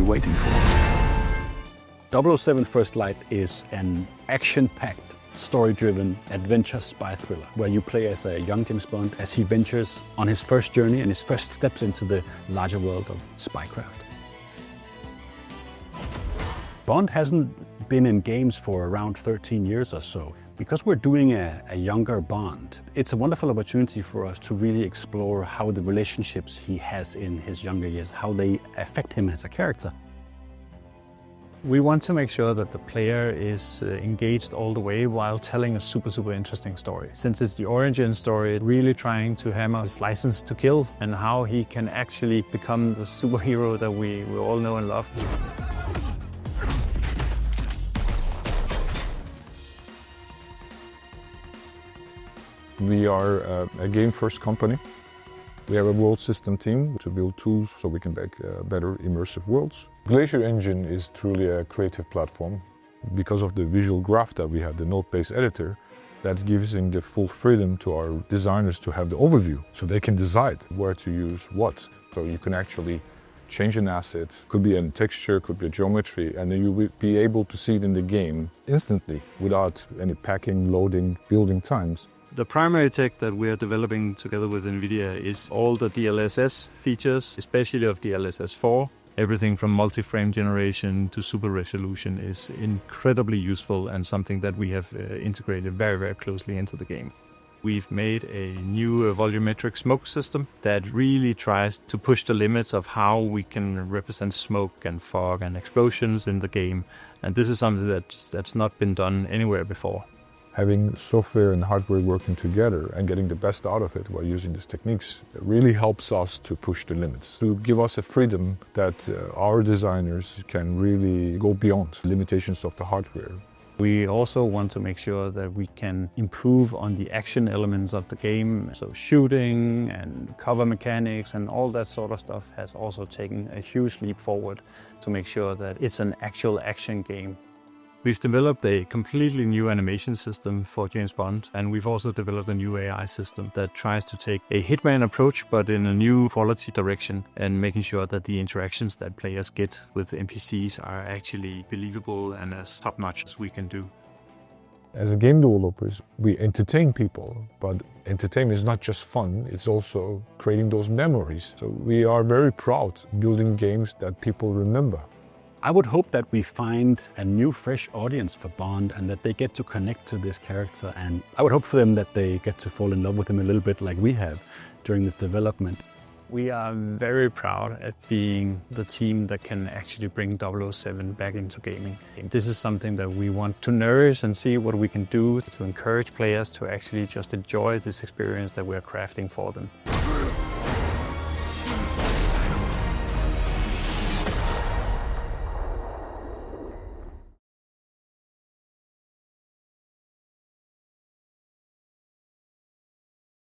waiting for? 007 First Light is an action-packed, story-driven adventure spy thriller where you play as a young James Bond as he ventures on his first journey and his first steps into the larger world of spycraft. Bond hasn't been in games for around 13 years or so. Because we're doing a younger Bond, it's a wonderful opportunity for us to really explore how the relationships he has in his younger years, how they affect him as a character. We want to make sure that the player is engaged all the way while telling a super interesting story. Since it's the origin story, really trying to hammer his license to kill and how he can actually become the superhero that we all know and love. We are a game-first company. We have a world system team to build tools so we can make better immersive worlds. Glacier Engine is truly a creative platform. Because of the visual graph that we have, the node-based editor, that gives the full freedom to our designers to have the overview, so they can decide where to use what. So you can actually change an asset, could be a texture, could be a geometry, and then you will be able to see it in the game instantly without any packing, loading, building times. The primary tech that we are developing together with Nvidia is all the DLSS features, especially of DLSS 4. Everything from multi-frame generation to super resolution is incredibly useful and something that we have integrated very closely into the game. We've made a new volumetric smoke system that really tries to push the limits of how we can represent smoke and fog and explosions in the game. And this is something that's not been done anywhere before. Having software and hardware working together and getting the best out of it while using these techniques really helps us to push the limits, to give us a freedom that our designers can really go beyond the limitations of the hardware. We also want to make sure that we can improve on the action elements of the game. So shooting and cover mechanics and all that sort of stuff has also taken a huge leap forward to make sure that it's an actual action game. We've developed a completely new animation system for James Bond, and we've also developed a new AI system that tries to take a Hitman approach, but in a new quality direction, and making sure that the interactions that players get with NPCs are actually believable and as top-notch as we can do. As a game developers, we entertain people, but entertainment is not just fun, it's also creating those memories. So we are very proud building games that people remember. I would hope that we find a new, fresh audience for Bond and that they get to connect to this character. And I would hope for them that they get to fall in love with him a little bit like we have during this development. We are very proud at being the team that can actually bring 007 back into gaming. This is something that we want to nourish and see what we can do to encourage players to actually just enjoy this experience that we're crafting for them.